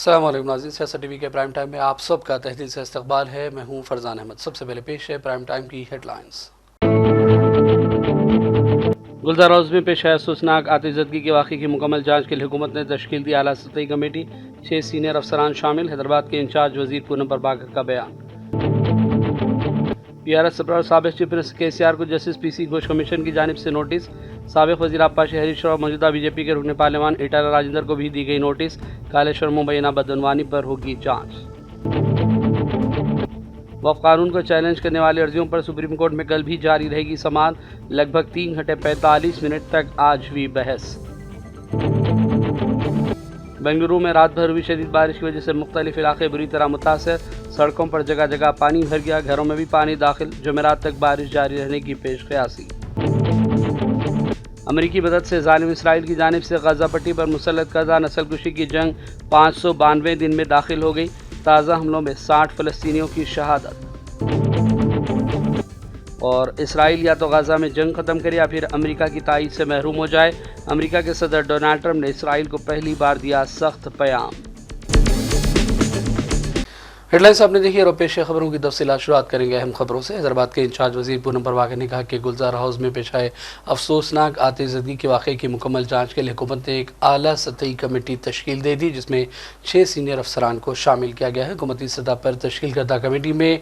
السلام علیکم ناظرین، سیاست ٹی وی کے پرائم ٹائم میں آپ سب کا تہہ دل سے استقبال ہے۔ میں ہوں فرزان احمد۔ سب سے پہلے پیش ہے پرائم ٹائم کی ہیڈ لائنز۔ گلزار ہاؤس میں پیش آیا افسوسناک آتش زدگی کے واقعے کی مکمل جانچ کے لیے حکومت نے تشکیل دی اعلیٰ سطحی کمیٹی، 6 سینئر افسران شامل۔ حیدرآباد کے انچارج وزیر پونم پربھاکر کا بیان۔ پی آر ایس سربراہ اور سابق چیف منسٹر کے سی آر کو justice P C Ghosh commission کی جانب سے نوٹس۔ سابق وزیر آبپاشی ہریش راؤ اور موجودہ بی جے پی کے رکن پارلیمان ایٹالہ راجندر کو بھی دی گئی نوٹس۔ کالیشور مبینہ بدعنوانی پر ہوگی جانچ۔ وقف قانون کو چیلنج کرنے والی عرضیوں پر سپریم کورٹ میں کل بھی جاری رہے گی سماعت۔ لگ بھگ 3 گھنٹے 45 منٹ تک آج ہوئی بحث۔ بنگلورو میں رات بھر ہوئی شدید بارش کی وجہ سے مختلف علاقے بری طرح متاثر۔ سڑکوں پر جگہ جگہ پانی بھر گیا، گھروں میں بھی پانی داخل۔ جمعرات تک بارش جاری رہنے کی پیش قیاسی۔ امریکی مدد سے ظالم اسرائیل کی جانب سے غزہ پٹی پر مسلط کردہ نسل کشی کی جنگ 592 دن میں داخل ہو گئی۔ تازہ حملوں میں 60 فلسطینیوں کی شہادت۔ اور اسرائیل یا تو غزہ میں جنگ ختم کرے یا پھر امریکہ کی تائید سے محروم ہو جائے۔ امریکہ کے صدر ڈونلڈ ٹرمپ نے اسرائیل کو پہلی بار دیا سخت پیام۔ ہیڈ لائنز آپ نے دیکھی اور پیش خبروں کی تفصیلات شروعات کریں گے اہم خبروں سے۔ حیدرآباد کے انچارج وزیر پونم پربھاکر نے کہا کہ گلزار ہاؤس میں پیش آئے افسوسناک آتش زدگی کے واقعے کی مکمل جانچ کے لیے حکومت نے ایک اعلیٰ سطحی کمیٹی تشکیل دے دی، جس میں 6 سینئر افسران کو شامل کیا گیا ہے۔ حکومتی سطح پر تشکیل کردہ کمیٹی میں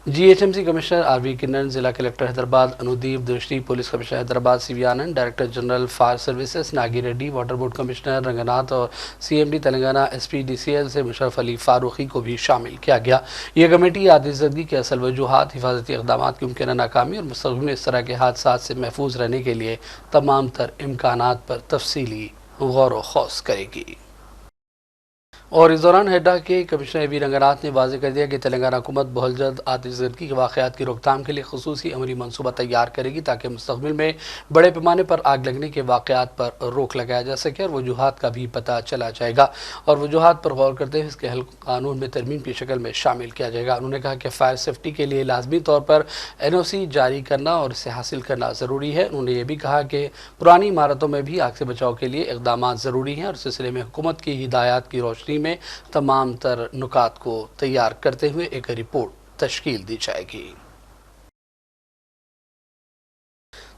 G H M C commissioner R V Karnan, ضلع collector Hyderabad Anudeep Durishetty, police commissioner Hyderabad C V Anand, director general fire services Nagi Reddy, water board commissioner Ranganath اور C M D Telangana S P D C L سے مشرف علی فاروقی کو بھی شامل کیا گیا۔ یہ کمیٹی آتش زدگی کے اصل وجوہات، حفاظتی اقدامات کی ممکنہ ناکامی اور مستقبل میں اس طرح کے حادثات سے محفوظ رہنے کے لیے تمام تر امکانات پر تفصیلی غور و خوض کرے گی۔ اور اس دوران ہیڈا کے کمشنر وی رنگناتھ نے واضح کر دیا کہ تلنگانہ حکومت بہت جلد آتش زدگی کے واقعات کی روک تھام کے لیے خصوصی عملی منصوبہ تیار کرے گی تاکہ مستقبل میں بڑے پیمانے پر آگ لگنے کے واقعات پر روک لگایا جا سکے اور وجوہات کا بھی پتہ چلا جائے گا، اور وجوہات پر غور کرتے ہوئے اس کے حل قانون میں ترمیم کی شکل میں شامل کیا جائے گا۔ انہوں نے کہا کہ فائر سیفٹی کے لیے لازمی طور پر این او سی جاری کرنا اور اسے حاصل کرنا ضروری ہے۔ انہوں نے یہ بھی کہا کہ پرانی عمارتوں میں بھی آگ سے بچاؤ کے لیے اقدامات ضروری ہیں اور اس سلسلے میں حکومت کی ہدایات کی روشنی میں تمام تر نکات کو تیار کرتے ہوئے ایک رپورٹ تشکیل دی جائے گی۔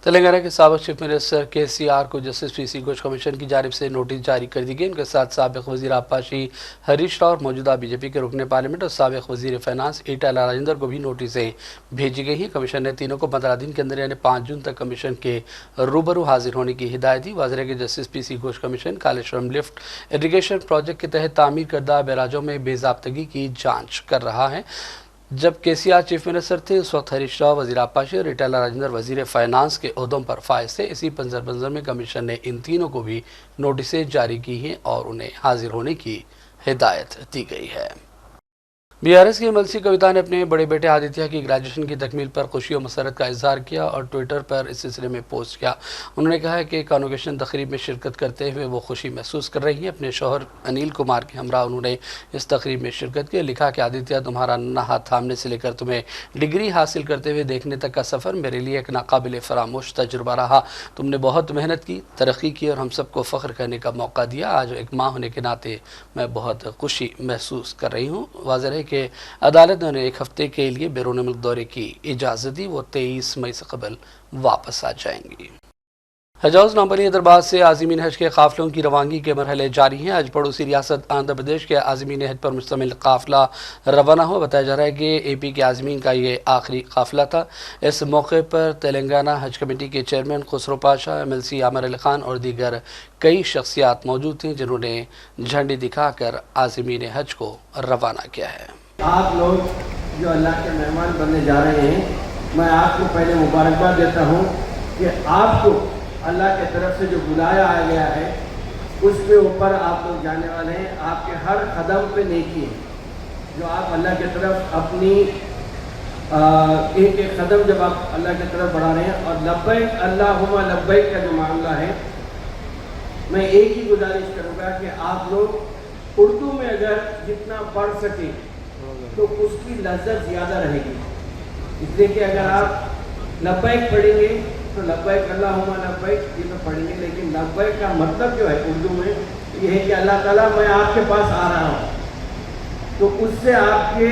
تلنگانہ کے سابق چیف منسٹر کے سی آر کو justice P C Ghosh commission کی جانب سے نوٹس جاری کر دی گئی۔ ان کے ساتھ سابق وزیر آبپاشی ہریش راؤ اور موجودہ بی جے پی کے رکن پارلیمنٹ اور سابق وزیر فائنانس ایٹالہ راجندر کو بھی نوٹسیں بھیجی گئی ہیں۔ کمیشن نے تینوں کو 15 دن کے اندر یعنی 5 جون تک کمیشن کے روبرو حاضر ہونے کی ہدایت دی۔ واضح ہے کہ justice P C Ghosh commission Kaleshwaram lift irrigation project کے تحت تعمیر کردہ بیراجوں میں بے ضابطگی کی جانچ کر رہا ہے۔ جب کے سی آر چیف منسٹر تھے اس وقت ہریش راؤ وزیر آبپاشی اور ایٹالہ راجندر وزیر فائنانس کے عہدوں پر فائز تھے۔ اسی پس منظر میں کمیشن نے ان تینوں کو بھی نوٹسیں جاری کی ہیں اور انہیں حاضر ہونے کی ہدایت دی گئی ہے۔ بی آر ایس کی ملسی کویتا نے اپنے بڑے بیٹے آدتیہ کی گریجویشن کی تکمیل پر خوشی و مسرت کا اظہار کیا اور ٹویٹر پر اس سلسلے میں پوسٹ کیا۔ انہوں نے کہا کہ کانوکیشن تقریب میں شرکت کرتے ہوئے وہ خوشی محسوس کر رہی ہیں۔ اپنے شوہر انیل کمار کے ہمراہ انہوں نے اس تقریب میں شرکت کی۔ لکھا کہ آدتیہ، تمہارا ننھا ہاتھ تھامنے سے لے کر تمہیں ڈگری حاصل کرتے ہوئے دیکھنے تک کا سفر میرے لیے ایک ناقابل فراموش تجربہ رہا۔ تم نے بہت محنت کی، ترقی کی اور ہم سب کو فخر کرنے کا موقع دیا۔ آج ایک ماں ہونے کے ناطے میں بہت خوشی محسوس کر رہی ہوں۔ واضح ہے کہ عدالت نے انہیں 1 ہفتے کے لیے بیرون ملک دورے کی اجازت دی۔ وہ 23 مئی سے قبل واپس آ جائیں گی۔ حج ہاؤس نامپلی حیدرآباد سے عازمین حج کے قافلوں کی روانگی کے مرحلے جاری ہیں۔ آج پڑوسی ریاست آندھرا پردیش کے عازمین حج پر مشتمل قافلہ روانہ ہوا۔ بتایا جا رہا ہے کہ اے پی کے عازمین کا یہ آخری قافلہ تھا۔ اس موقع پر تلنگانہ حج کمیٹی کے chairman Khusro Pasha, M L C Amir Ali Khan اور دیگر کئی شخصیات موجود تھیں جنہوں نے جھنڈی دکھا کر عازمین حج کو روانہ کیا ہے۔ آپ لوگ جو اللہ کے مہمان بننے جا رہے ہیں، میں آپ کو پہلے مبارکباد دیتا ہوں کہ آپ کو اللہ کی طرف سے جو بلایا آ گیا ہے اس کے اوپر آپ لوگ جانے والے ہیں۔ آپ کے ہر قدم پہ نیکی ہے جو آپ اللہ کی طرف اپنی ایک ایک قدم جب آپ اللہ کی طرف بڑھا رہے ہیں۔ اور لبیک اللہم لبیک کا جو معاملہ ہے، میں ایک ہی گزارش کروں گا کہ آپ لوگ اردو میں اگر جتنا پڑھ سکیں تو اس کی لذت زیادہ رہے گی۔ اس لیے کہ اگر آپ لبیک پڑھیں گے تو لبیک اللہم لبیک یہ تو پڑھیں گے، لیکن لبیک کا مطلب جو ہے اردو میں یہ ہے کہ اللہ تعالیٰ میں آپ کے پاس آ رہا ہوں، तो उससे आपके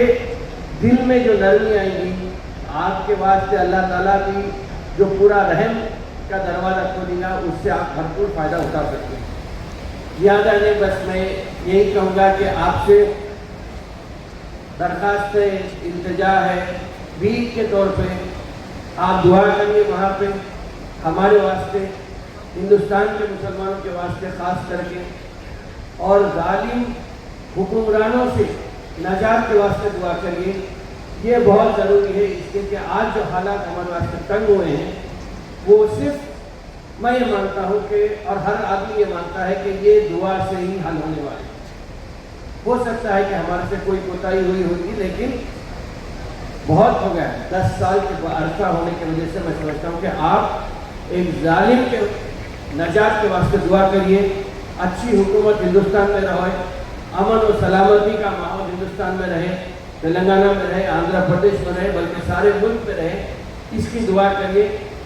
दिल में जो नरमी आएगी, आपके वास्ते अल्लाह ताला की जो पूरा रहम का दरवाज़ा खोलेगा, उससे आप भरपूर फ़ायदा उठा सकते हैं। याद आने बस मैं यही कहूँगा कि आपसे दरख्वास्त है, इल्तिजा है, बीज के तौर पे आप दुआ करिए वहाँ पे हमारे वास्ते, हिंदुस्तान के मुसलमानों के वास्ते ख़ास करके, और जालिम हुक्मरानों से नजात के वास्ते दुआ करिए। ये बहुत ज़रूरी है, इसके कि आज जो हालात हमारे वास्ते तंग हुए हैं, वो सिर्फ मैं ये मानता हूँ कि, और हर आदमी ये मानता है कि ये दुआ से ही हल होने वाले। हो सकता है कि हमारे से कोई कोताही हुई होगी, लेकिन बहुत हो गया है। 10 साल के अरसा होने की वजह से मैं समझता हूँ कि आप एक जालिम के नजात के वास्ते दुआ करिए। अच्छी हुकूमत हिंदुस्तान में रहे, अमन और सलामती का माहौल हिंदुस्तान में रहे, तेलंगाना में रहे, आंध्र प्रदेश में रहे, बल्कि सारे मुल्क में रहे, इसकी दुआ करिए।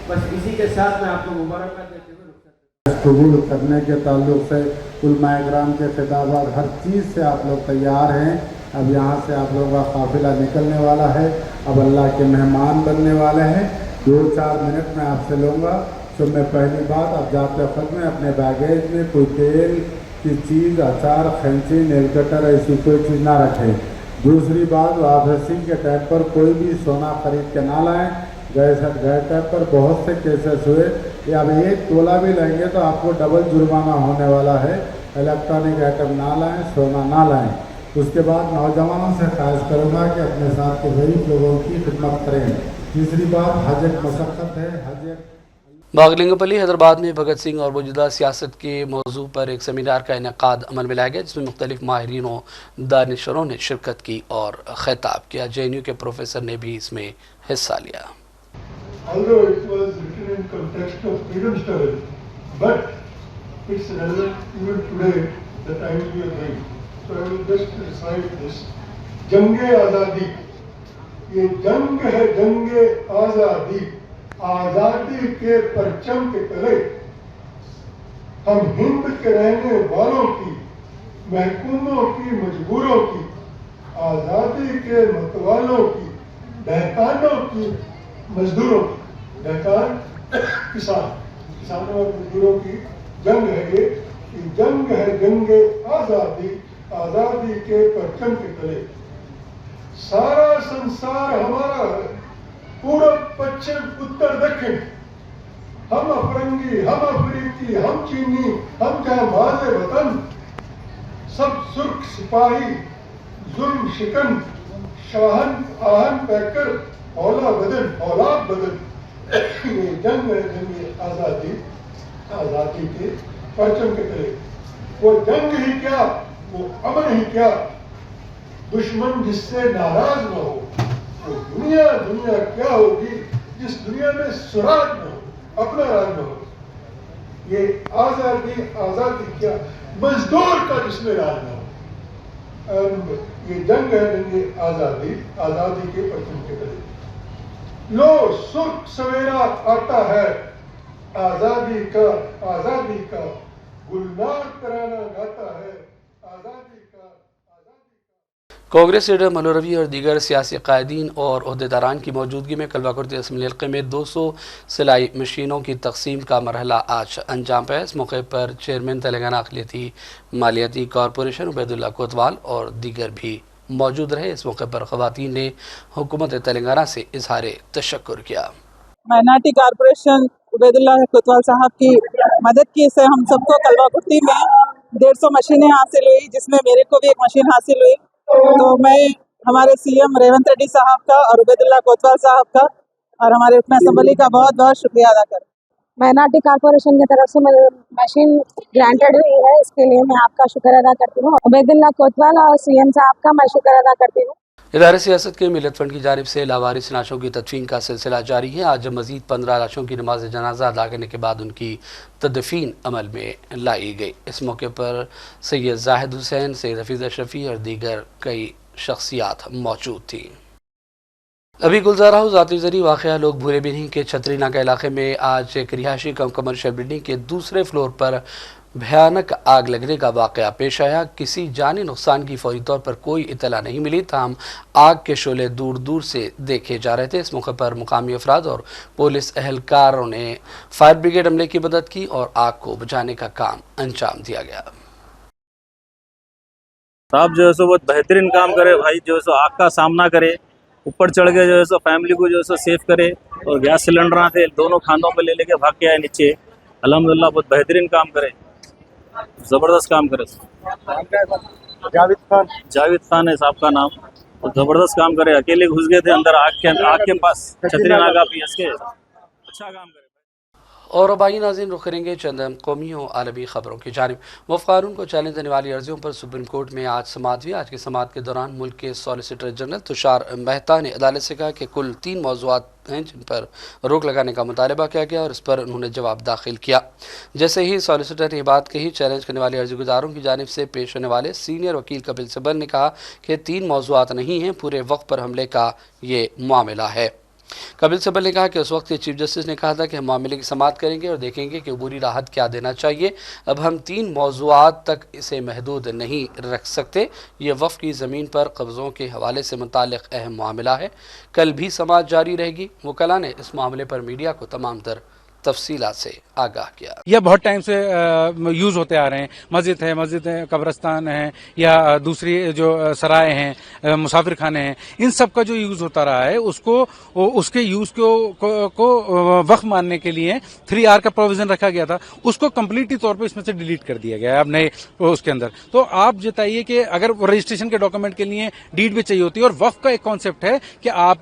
बस इसी के साथ मैं आपको मुबारकबाद देते हुए रुक सकता हूँ। कबूल करने के ताल्लुक से उलमा इकराम के खिताबात हर चीज़ से आप लोग तैयार हैं। अब यहाँ से आप लोगों का काफिला निकलने वाला है, अब अल्लाह के मेहमान बनने वाले हैं। 2-4 मिनट में आपसे लूँगा। तो मैं पहली बात, अब जाते वक्त में अपने बैगेज में कोई तेल की चीज़, अचार, खैंची, नेल कटर ऐसी कोई चीज़ ना रखें। दूसरी बात, वापसी के टाइम पर कोई भी सोना खरीद के ना लाएं। गए टाइम पर बहुत से केसेस हुए, या अब 1 तोला भी लेंगे तो आपको डबल जुर्माना होने वाला है। इलेक्ट्रॉनिक आइटम ना लाएं, सोना ना लाएं। उसके बाद नौजवानों से ख्वाहिश करूँगा कि अपने साथ के गरीब लोगों की खिदमत करें। तीसरी बात, हज एक मशक्क़त है। हज एक बागलिंगपल्ली हैदराबाद में भगत सिंह और मौजूदा सियासत के मौजू पर एक सेमिनार का इनेकाद अमल में लाया गया, जिसमें मुख्तलिफ माहिरीन और दानिशवरों ने शिरकत की और खिताब किया। JNU के प्रोफेसर ने भी इसमें हिस्सा लिया। Although it was written in context of freedom struggle, but it's relevant even today, the times we are in. So I will just recite this. जंगे आज़ादी, ये जंग है जंगे आज़ादी, आज़ादी के परचम के तले हम हिंद के रहने वालों की, महकूमों की, मजबूरों की, आज़ादी के मतवालों की, दहकानों की, मजदूरों की, दहकान किसानों और मजदूरों की जंग है ये जंग है जंगे आज़ादी, आज़ादी के परचम के तले। सारा संसार हमारा है, पूरब पश्चिम उत्तर दक्षिण, हम अफरंगी, हम अफ्रीकी, हम चीनी, हम जांबाज़े वतन, सब सुर्ख सिपाही, जुल्म शिकन, शाहन आहन पैकर, औलाद बदन। ये जंग है जंगे आज़ादी, आज़ादी के परचम के तले। वो जंग ही क्या, वो अमन ही क्या, दुश्मन जिससे नाराज न हो। वो दुनिया क्या होगी जिस दुनिया में सुराग न हो, अपना राज न हो। ये आज़ादी क्या, मजदूर का जिसमें राज न हो। ये जंग है जंगे आज़ादी, आज़ादी के परचम के तले। लो सुर्ख सवेरा आता है, आज़ादी का गुलनार तराना गाता है, आज़ादी का। कांग्रेस लीडर मनोरवी और दीगर सियासी कायदीन और अहदेदारान की मौजूदगी में कलवाकुर्ती असम्बली हल्के में 200 सिलाई मशीनों की तकसीम का मरहला आज अंजाम पाया। इस मौके पर चेयरमैन तेलंगाना अक़लियती मालियाती कॉरपोरेशन उबैदुल्ला कोतवाल और दीगर भी मौजूद रहे। इस मौके पर ख़वातीन ने हुकूमत तेलंगाना से इजहार तशक्कुर किया। माइनॉरिटी कॉरपोरेशन उबैदुल्ला कोतवाल साहब की मदद की से हम सबको कलवाकुर्ती में 150 मशीनें हासिल हुई, जिसमें मेरे को भी एक मशीन हासिल हुई। तो मैं हमारे CM रेवंत रेड्डी साहब का और उबैदुल्ला कोतवाल साहब का और हमारे रुकन असम्बली का बहुत बहुत शुक्रिया अदा करती हूं। माइनॉरिटी कॉरपोरेशन की तरफ से मुझे मशीन ग्रांटेड हुई है, इसके लिए मैं आपका शुक्र अदा करती हूँ। उबैदुल्ला कोतवाल और CM साहब का मैं शुक्र अदा करती हूँ। इदारे सियासत के मिलत फंड की जानिब से लावारिस लाशों की तदफीन का सिलसिला जारी है। आज मजीद 15 लाशों की नमाज जनाजा अदा करने के बाद उनकी तदफीन अमल में लाई गई। इस मौके पर सैयद जाहिद हुसैन, सैयद हफीज़ अशरफी और दीगर कई शख्सियात मौजूद थी। अभी गुलजारा हाउस ज़ाती ज़री वाक़या लोग भूले भी नहीं कि छतरी नाका इलाके में आज एक रिहायशी कम कमर्शियल बिल्डिंग के दूसरे फ्लोर पर भयानक आग लगने का वाकया पेश आया। किसी जानी नुकसान की फौरी तौर पर कोई इतला नहीं मिली, ताहम आग के शोले दूर दूर से देखे जा रहे थे। इस मौके पर मुकामी अफराद और पुलिस एहलकारों ने फायर ब्रिगेड अमले की मदद की और आग को बुझाने का काम अंजाम दिया गया। आप जो है सो बहुत बेहतरीन काम करे भाई, जो है सो आग का सामना करे, ऊपर चढ़ के जो है सो फैमिली को जो है सो सेव करे, और गैस सिलेंडर थे दोनों खानों में ले लेके भाग के आए नीचे। अल्हम्दुलिल्लाह बहुत बेहतरीन काम करे, जबरदस्त काम करे। जावेद खान है साहब का नाम, तो जबरदस्त काम करे। अकेले घुस गए थे अंदर आग के पास, छतरी नागा पीएस के, अच्छा काम करे। और अब आइए नाज़रीन, रुख करेंगे चंद कौमी और आलमी खबरों की जानिब। वफ़ क़ानून को चैलेंज देने वाली अर्जियों पर सुप्रीम कोर्ट में आज समाअत हुई। आज की समाअत के दौरान मुल्क के सॉलिसिटर जनरल तुषार मेहता ने अदालत से कहा कि कुल 3 मौज़ूआत हैं जिन पर रोक लगाने का मुतालबा किया गया और इस पर उन्होंने जवाब दाखिल किया। जैसे ही सॉलिसिटर ने बात कही, चैलेंज करने वाले अर्जी गुजारों की जानिब से पेश होने वाले सीनियर वकील कपिल सिब्बल ने कहा कि 3 मौज़ूआत नहीं हैं, पूरे वक्त पर हमले का ये मामला है। कपिल सिब्बल ने कहा कि उस वक्त चीफ जस्टिस ने कहा था कि हम मामले की समाअत करेंगे और देखेंगे कि अबूरी राहत क्या देना चाहिए। अब हम 3 मौज़ूआत तक इसे महदूद नहीं रख सकते। ये वफ़ की ज़मीन पर कब्ज़ों के हवाले से मुताल्लिक़ अहम मामला है। कल भी समाअत जारी रहेगी। वकला ने इस मामले पर मीडिया को तमाम तर तफसीलात से आगाह किया। यह बहुत टाइम से यूज़ होते आ रहे हैं। मस्जिद है, कब्रस्तान है, या दूसरी जो सराय हैं, मुसाफिर खाने हैं, इन सब का जो यूज़ होता रहा है उसके यूज़ को वक्फ मानने के लिए 3R का प्रोविज़न रखा गया था। उसको कम्प्लीटली तौर पर इसमें से डिलीट कर दिया गया है अब नए उसके अंदर। तो आप जताइए कि अगर रजिस्ट्रेशन के डॉक्यूमेंट के लिए डीड भी चाहिए होती है, और वक्फ का एक कॉन्सेप्ट है कि आप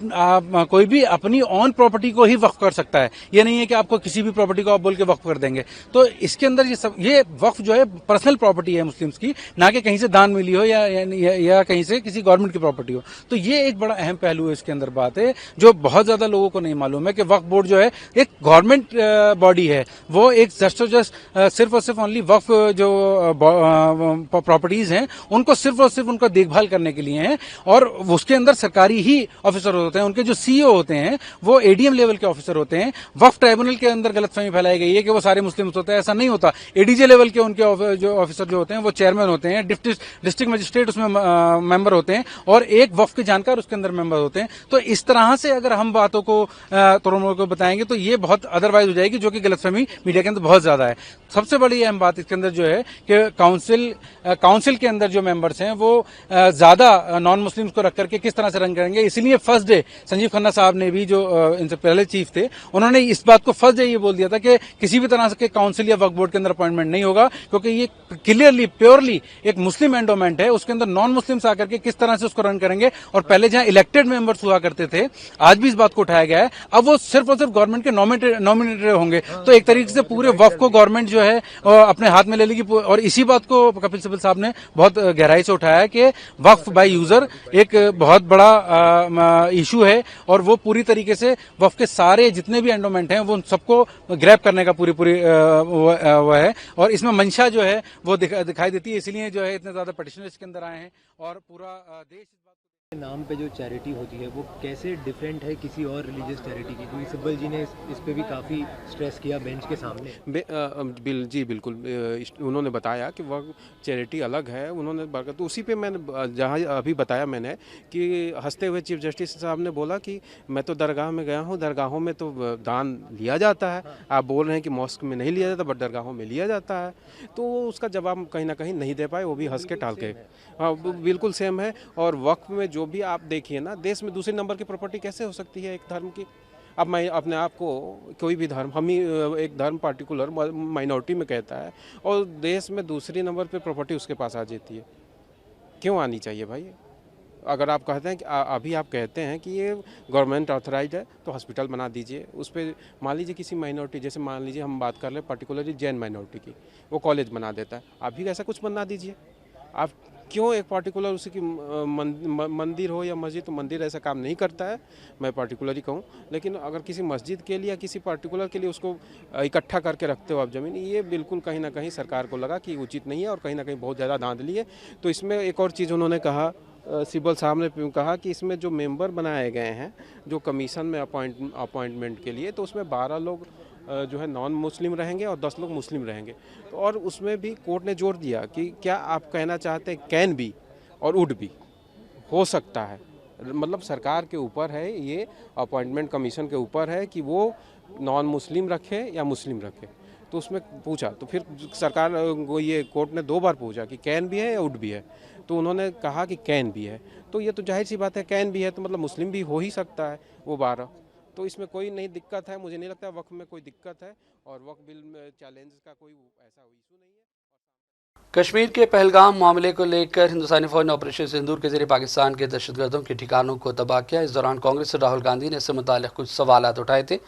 कोई भी अपनी ऑन प्रॉपर्टी को ही वक्फ कर सकता है। ये नहीं है कि आपको किसी भी प्रॉपर्टी को आप बोल के वक्फ कर देंगे। तो इसके अंदर ये वक्फ जो है पर्सनल प्रॉपर्टी है मुस्लिम्स की, ना कि कहीं से दान मिली हो या कहीं से किसी गवर्नमेंट की प्रॉपर्टी हो। तो ये एक बड़ा अहम पहलू है इसके अंदर बात है, जो बहुत ज्यादा लोगों को नहीं मालूम है कि वक्फ बोर्ड जो है एक गवर्नमेंट बॉडी है। वो एक जस्ट सिर्फ और सिर्फ ओनली वक्फ जो प्रॉपर्टीज हैं उनको सिर्फ और सिर्फ उनका देखभाल करने के लिए है, और उसके अंदर सरकारी ही ऑफिसर होते हैं। उनके जो सीईओ होते हैं वो एडीएम लेवल के ऑफिसर होते हैं। वक्फ ट्राइब्यूनल के अंदर गलतफहमी फैलाई गई है कि वो सारे मुस्लिम होते हैं, ऐसा नहीं होता। एडीजे लेवल के उनके जो ऑफिसर जो होते हैं वो चेयरमैन होते हैं, डिस्ट्रिक्ट मजिस्ट्रेट उसमें मेंबर होते हैं, और एक वक्फ के जानकार उसके अंदर मेंबर होते हैं। तो इस तरह से अगर हम बातों को तोड़मोड़ को बताएंगे तो ये बहुत अदरवाइज हो जाएगी, जो कि गलतफहमी मीडिया के अंदर बहुत ज्यादा है। सबसे बड़ी अहम बात इसके अंदर जो है कि काउंसिल के अंदर जो मेंबर्स हैं वो ज्यादा नॉन मुस्लिम्स को रख करके किस तरह से रन करेंगे। इसलिए फर्स्ट डे संजीव खन्ना साहब ने भी, जो इनसे पहले चीफ थे, उन्होंने इस बात को फर्स्ट डे ये बोल दिया था कि किसी भी तरह के काउंसिल या वक्फ बोर्ड के अंदर अपॉइंटमेंट नहीं होगा, क्योंकि ये क्लियरली प्योरली एक मुस्लिम एंडोमेंट है। उसके अंदर नॉन मुस्लिम्स आकर के किस तरह से उसको रन करेंगे, और पहले जहां इलेक्टेड मेंबर्स हुआ करते थे, आज भी इस बात को उठाया गया है, अब वो सिर्फ और सिर्फ गवर्नमेंट के नॉमिनेटेड होंगे। तो एक तरीके से पूरे वक्फ को गवर्नमेंट जो है अपने हाथ में ले लेगी। और इसी बात को कपिल सिब्बल साहब ने बहुत गहराई से उठाया है कि वक्फ बाय यूजर एक बहुत बड़ा इशू है, और वो पूरी तरीके से वक्फ के सारे जितने भी एंडोमेंट हैं वो सबको ग्रैब करने का पूरी वो है, और इसमें मंशा जो है वो दिखाई देती है। इसलिए जो है इतने ज्यादा पिटिशनर्स इसके अंदर आए हैं, और पूरा देश नाम पे जो चैरिटी होती है वो कैसे डिफरेंट है किसी और रिलीजियस चैरिटी की, क्योंकि सिब्बल जी ने इस पे भी काफ़ी स्ट्रेस किया बेंच के सामने। जी बिल्कुल, उन्होंने बताया कि वह चैरिटी अलग है। उन्होंने तो उसी पे मैंने जहाँ अभी बताया मैंने कि हंसते हुए चीफ जस्टिस साहब ने बोला कि मैं तो दरगाह में गया हूँ, दरगाहों में तो दान लिया जाता है। आप बोल रहे हैं कि मॉस्क में नहीं लिया जाता, बट दरगाहों में लिया जाता है। तो उसका जवाब कहीं ना कहीं नहीं दे पाए, वो भी हंस के टाल के। हाँ बिल्कुल सेम है। और वक्फ में जो भी आप देखिए ना, देश में दूसरे नंबर की प्रॉपर्टी कैसे हो सकती है एक धर्म की। अब मैं अपने आप को कोई भी धर्म, हम ही एक धर्म पार्टिकुलर माइनॉरिटी में कहता है, और देश में दूसरी नंबर पे प्रॉपर्टी उसके पास आ जाती है। क्यों आनी चाहिए भाई? अगर आप कहते हैं कि अभी आप कहते हैं कि ये गवर्नमेंट ऑथराइज है, तो हॉस्पिटल बना दीजिए उस पर। मान लीजिए किसी माइनॉरिटी, जैसे मान लीजिए हम बात कर रहे हैं पर्टिकुलरली जैन माइनॉरिटी की, वो कॉलेज बना देता है, आप भी ऐसा कुछ बना दीजिए। आप क्यों एक पार्टिकुलर उसी की मंदिर हो या मस्जिद, तो मंदिर ऐसा काम नहीं करता है, मैं पार्टिकुलरली कहूँ। लेकिन अगर किसी मस्जिद के लिए या किसी पार्टिकुलर के लिए उसको इकट्ठा करके रखते हो आप ज़मीन, ये बिल्कुल कहीं ना कहीं सरकार को लगा कि उचित नहीं है, और कहीं ना कहीं बहुत ज़्यादा धांधली है। तो इसमें एक और चीज़ उन्होंने कहा, सिब्बल साहब ने कहा कि इसमें जो मेंबर बनाए गए हैं जो कमीशन में अपॉइंटमेंट के लिए, तो उसमें 12 लोग जो है नॉन मुस्लिम रहेंगे और 10 लोग मुस्लिम रहेंगे। तो और उसमें भी कोर्ट ने जोर दिया कि क्या आप कहना चाहते हैं कैन बी और वुड भी, हो सकता है। मतलब सरकार के ऊपर है, ये अपॉइंटमेंट कमीशन के ऊपर है कि वो नॉन मुस्लिम रखे या मुस्लिम रखे। तो उसमें पूछा, तो फिर सरकार को ये कोर्ट ने 2 बार पूछा कि कैन भी है या वुड भी है, तो उन्होंने कहा कि कैन भी है। तो ये तो जाहिर सी बात है, कैन भी है तो मतलब मुस्लिम भी हो ही सकता है वो 12। तो इसमें कोई नहीं दिक्कत है, मुझे नहीं लगता वक्फ में कोई दिक्कत है, और वक्फ बिल में चैलेंज का कोई ऐसा इशू नहीं है। कश्मीर के पहलगाम मामले को लेकर हिंदुस्तानी फौज ने ऑपरेशन सिंदूर के जरिए पाकिस्तान के दहशतगर्दों के ठिकानों को तबाह किया। इस दौरान कांग्रेस से राहुल गांधी ने इससे मुताल्लिक़ कुछ सवालात उठाए थे।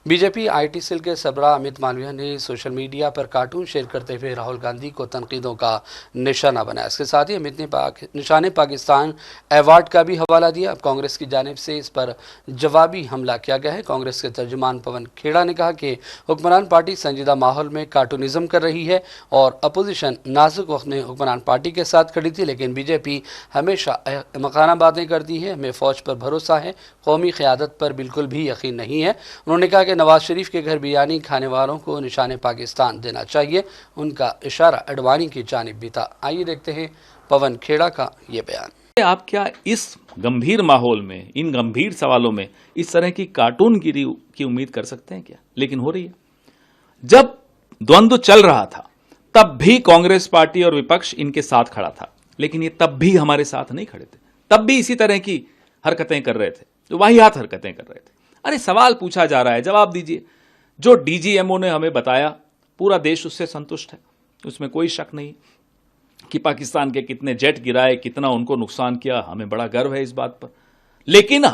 बीजेपी IT सेल के सरबराह अमित मालवीय ने सोशल मीडिया पर कार्टून शेयर करते हुए राहुल गांधी को तनकीदों का निशाना बनाया। इसके साथ ही अमित ने निशाने पाकिस्तान अवार्ड का भी हवाला दिया। अब कांग्रेस की जानिब से इस पर जवाबी हमला किया गया है। कांग्रेस के तर्जुमान पवन खेड़ा ने कहा कि हुक्मरान पार्टी संजीदा माहौल में कार्टूनिज्म कर रही है और अपोजिशन नाजुक वक्त में हुक्मरान पार्टी के साथ खड़ी थी, लेकिन बीजेपी हमेशा मकाना बातें करती है। हमें फौज पर भरोसा है, कौमी क़यादत पर बिल्कुल भी यकीन नहीं है। उन्होंने कहा कि नवाज शरीफ के घर बिरयानी खाने वालों को निशाने पाकिस्तान देना चाहिए। उनका इशारा अडवाणी की जानिब भी था। आइए देखते हैं पवन खेड़ा का ये बयान। आप क्या इस गंभीर माहौल में, इन गंभीर सवालों में इस तरह की कार्टूनगिरी की उम्मीद कर सकते हैं क्या? लेकिन हो रही है। जब द्वंद्व चल रहा था तब भी कांग्रेस पार्टी और विपक्ष इनके साथ खड़ा था, लेकिन ये तब भी हमारे साथ नहीं खड़े थे। तब भी इसी तरह की हरकतें कर रहे थे, जो वाहियात हरकतें कर रहे थे। अरे सवाल पूछा जा रहा है, जवाब दीजिए। जो DGMO ने हमें बताया, पूरा देश उससे संतुष्ट है, उसमें कोई शक नहीं कि पाकिस्तान के कितने जेट गिराए, कितना उनको नुकसान किया, हमें बड़ा गर्व है इस बात पर। लेकिन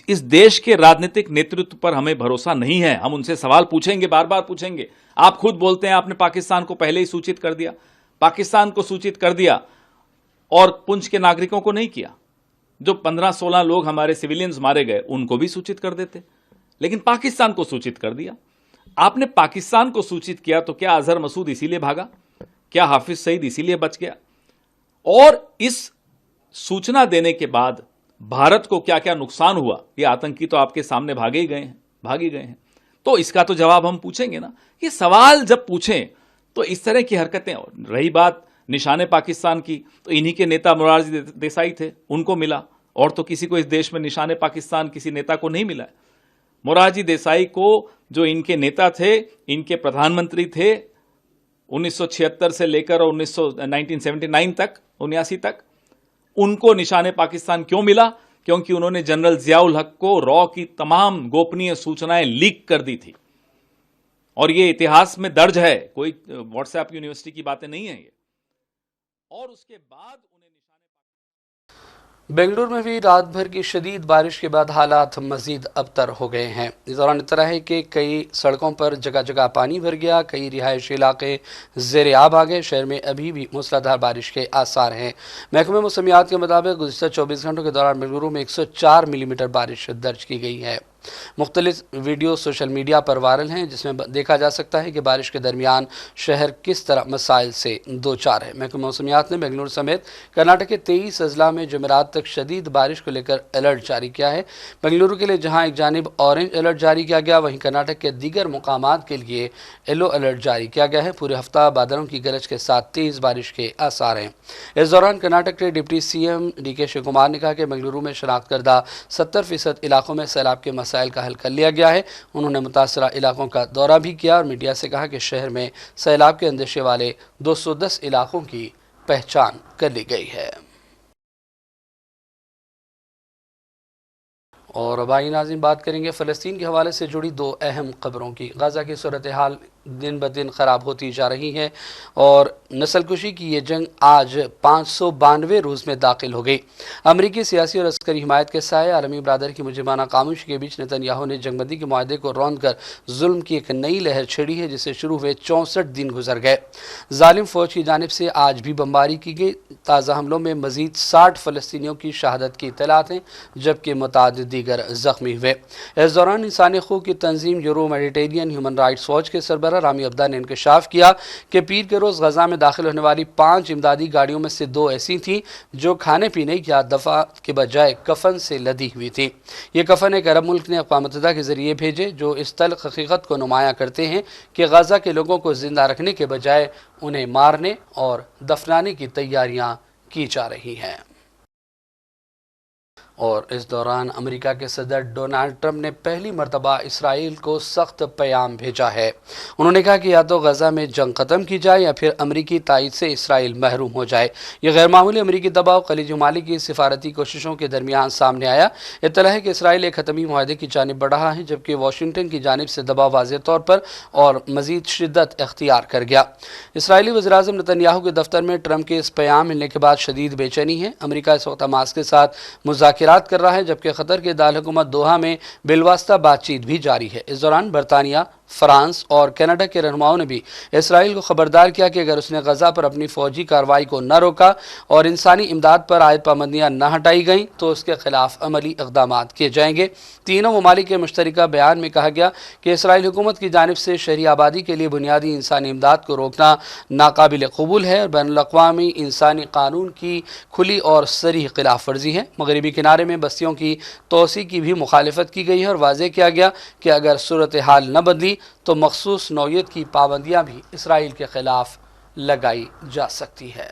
इस देश के राजनीतिक नेतृत्व पर हमें भरोसा नहीं है। हम उनसे सवाल पूछेंगे, बार बार पूछेंगे। आप खुद बोलते हैं आपने पाकिस्तान को पहले ही सूचित कर दिया। पाकिस्तान को सूचित कर दिया और पुंछ के नागरिकों को नहीं किया। जो 15-16 लोग हमारे सिविलियंस मारे गए उनको भी सूचित कर देते, लेकिन पाकिस्तान को सूचित कर दिया। आपने पाकिस्तान को सूचित किया तो क्या अजहर मसूद इसीलिए भागा? क्या हाफिज सईद इसीलिए बच गया? और इस सूचना देने के बाद भारत को क्या क्या नुकसान हुआ, ये आतंकी तो आपके सामने भाग ही गए हैं। तो इसका तो जवाब हम पूछेंगे ना। ये सवाल जब पूछें तो इस तरह की हरकतें। रही बात निशाने पाकिस्तान की, तो इन्हीं के नेता मोरारजी देसाई थे, उनको मिला, और तो किसी को इस देश में निशाने पाकिस्तान किसी नेता को नहीं मिला है। मोरारजी देसाई को, जो इनके नेता थे, इनके प्रधानमंत्री थे 1976 से लेकर 1979 तक, 79 तक, उनको निशाने पाकिस्तान क्यों मिला? क्योंकि उन्होंने जनरल जियाउल हक को रॉ की तमाम गोपनीय सूचनाएं लीक कर दी थी, और ये इतिहास में दर्ज है, कोई व्हाट्सएप यूनिवर्सिटी की बातें नहीं है ये। और उसके बाद उन्हें बेंगलुरु में भी रात भर की शदीद बारिश के बाद हालात मजीद अबतर हो गए हैं। इस दौरान इतना है कि कई सड़कों पर जगह जगह पानी भर गया, कई रिहायशी इलाके ज़ेर आब आ गए। शहर में अभी भी मूसलाधार बारिश के आसार हैं। महकमे मौसमियात के मुताबिक गुज़िश्ता 24 घंटों के दौरान बेंगलुरु में 104 मिलीमीटर बारिश दर्ज की गई है। मुख्तलिफ वीडियो सोशल मीडिया पर वायरल हैं, जिसमें देखा जा सकता है कि बारिश के दरमियान शहर किस तरह मसाइल से दो चार है। महकमा मौसमियात ने बेंगलुरु समेत कर्नाटक के 23 अजला में जुमेरात तक शदीद बारिश को लेकर अलर्ट जारी किया है। बेंगलुरु के लिए जहां एक जानिब ऑरेंज अलर्ट जारी किया गया, वहीं कर्नाटक के दीगर मुकामात के लिए येलो अलर्ट जारी किया गया है। पूरे हफ्ता बादलों की गरज के साथ तेज़ बारिश के आसार हैं। इस दौरान कर्नाटक के डिप्टी CM DK शिवकुमार ने कहा कि बेंगलुरु में शनाख्त करदा 70% इलाकों में सैलाब के मसाइल का हल कर लिया गया है। उन्होंने मुतासरा इलाकों का दौरा भी किया और मीडिया से कहा कि शहर में सैलाब के अंदेशे वाले 210 इलाकों की पहचान कर ली गई है। और अब आइए नाज़रीन बात करेंगे फ़लस्तीन के हवाले से जुड़ी दो अहम खबरों की। गाज़ा की सूरत हाल दिन ब दिन ख़राब होती जा रही है और नस्लकुशी की ये जंग आज 592वें रोज़ में दाखिल हो गई। अमरीकी सियासी और अस्करी हिमायत के साए आलमी बरादर की मुजिबाना खामोशी के बीच नेतन्याहू ने जंगबंदी के मुआहदे को रौंद कर जुल्म की एक नई लहर छेड़ी है, जिसे शुरू हुए 64 दिन गुजर गए। जालिम फ़ौज की जानिब से आज भी बमबारी की गई। ताज़ा हमलों में मज़ीद 60 फ़लस्तीनियों की शहादत की इत्तलात हैं, जबकि मुतादिद दीगर ज़ख्मी हुए। इस दौरान इंसानी हकूक़ की तंजीम Euro Mediterranean human rights watch के सरबराह सरबराह रामी अब्दा ने इंकशाफ किया कि पीर के रोज़ गजा में दाखिल होने वाली 5 इमदादी गाड़ियों में से 2 ऐसी थीं जो खाने पीने या दफा के बजाय कफन से लदी हुई थी। ये कफन एक अरब मुल्क ने अक़वाम मुत्तहिदा के ज़रिए भेजे जो इस तल्ख़ हकीकत को नुमाया करते हैं कि गजा के लोगों को ज़िंदा रखने के बजाय उन्हें मारने और दफनाने की तैयारियां की जा रही हैं। और इस दौरान अमेरिका के सदर डोनाल्ड ट्रंप ने पहली मरतबा इसराइल को सख्त पैगाम भेजा है। उन्होंने कहा कि या तो गजा में जंग ख़त्म की जाए या फिर अमेरिकी तायद से इसराइल महरूम हो जाए। यह गैर मामूली अमेरिकी दबाव खलीज ममालिक की सिफारती कोशिशों के दरमियान सामने आया। इत्तला है कि इसराइल एक ख़तमी मुआहदे की जानिब बढ़ रहा है, जबकि वाशिंगटन की जानिब से दबाव वाज़ेह तौर पर और मज़ीद शिद्दत इख्तियार कर गया। इसराइली वज़ीर-ए-आज़म नेतन्याहू के दफ्तर में ट्रंप के इस पैगाम मिलने के बाद शदीद बेचैनी है। अमेरिका इस वक्त हमास के साथ मुज़ाकिरात कर रहा है, जबकि क़तर के दारकूमत दोहा में बिलवास्ता बातचीत भी जारी है। इस दौरान बरतानिया, फ्रांस और कनाडा के रहनुमाओं ने भी इसराइल को खबरदार किया कि अगर उसने गजा पर अपनी फौजी कार्रवाई को न रोका और इंसानी इमदाद पर आयद पाबंदियां न हटाई गईं तो उसके खिलाफ अमली इक़दामात किए जाएंगे। तीनों ममालिक के मुश्तरका बयान में कहा गया कि इसराइल हुकूमत की जानिब से शहरी आबादी के लिए बुनियादी इंसानी इमदाद को रोकना नाकाबिल कबूल है और बैनुल-अक़वामी इंसानी कानून की खुली और सरीह खिलाफ वर्जी है। मगरबी किनारे में बस्तियों की तोसी की भी मुखालिफत की गई है और वाज़ेह किया गया कि अगर सूरत हाल न बदली तो मखसूस नौयत की पाबंदियां भी इसराइल के खिलाफ लगाई जा सकती है।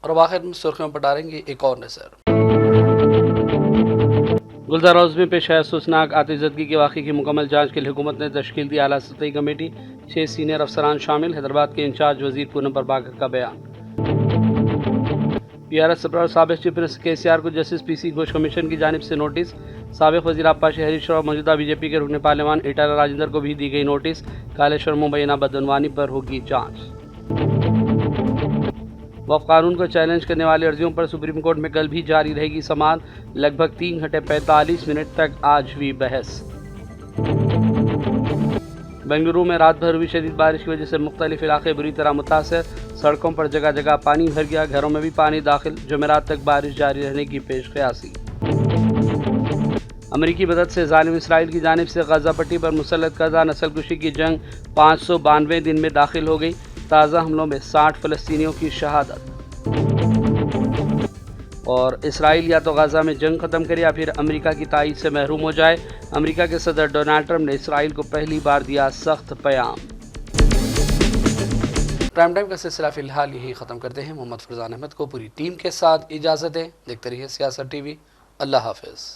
और अब आखिर में सुर्खियों पर डालेंगे एक और नजर। गुलजार हाउस में पेश आया अफसोसनाक आतिशज़दगी के वाक़े की मुकम्मल जांच के लिए हुकूमत ने तश्कील दी आला सतही कमेटी, 6 सीनियर अफसरान शामिल। हैदराबाद के इंचार्ज वजीर पूनम प्रभाकर का बयान। PRS सरबराह साबिक़ चीफ मिनिस्टर KCR को जस्टिस PC घोष कमीशन की जानिब से नोटिस। साबिक़ वज़ीर आबपाशी हरीश राव मौजूदा BJP के रुकन पार्लियामान ईटाला राजेंद्र को भी दी गई नोटिस। कालेश्वर मुबैना बदअनवानी पर होगी जांच। वफ़ कानून को चैलेंज करने वाली अर्जियों पर सुप्रीम कोर्ट में कल भी जारी रहेगी समाअत। लगभग 3 घंटे 45 मिनट तक आज हुई बहस। बेंगलुरु में रात भर हुई शदीद बारिश की वजह से मुख्तलिफ इलाके बुरी तरह मुतासर। सड़कों पर जगह जगह पानी भर गया, घरों में भी पानी दाखिल। जुमेरात तक बारिश जारी रहने की पेश क़यासी। अमेरिकी मदद से जालिम इसराइल की जानिब से गजा पट्टी पर मुसल्लत करदा नस्लकुशी की जंग 592 दिन में दाखिल हो गई। ताज़ा हमलों में 60 फ़लस्तीनियों की शहादत। और इसराइल या तो गजा में जंग ख़त्म करे या फिर अमेरिका की तायद से महरूम हो जाए। अमेरिका के सदर डोनाल्ड ट्रंप ने इसराइल को पहली बार दिया सख्त पैगाम। प्राइम टाइम का सिलसिला फ़िलहाल यही ख़त्म करते हैं। मोहम्मद फरजान अहमद को पूरी टीम के साथ इजाज़त है। देखते रहिए सियासत TV। अल्लाह हाफ़िज़।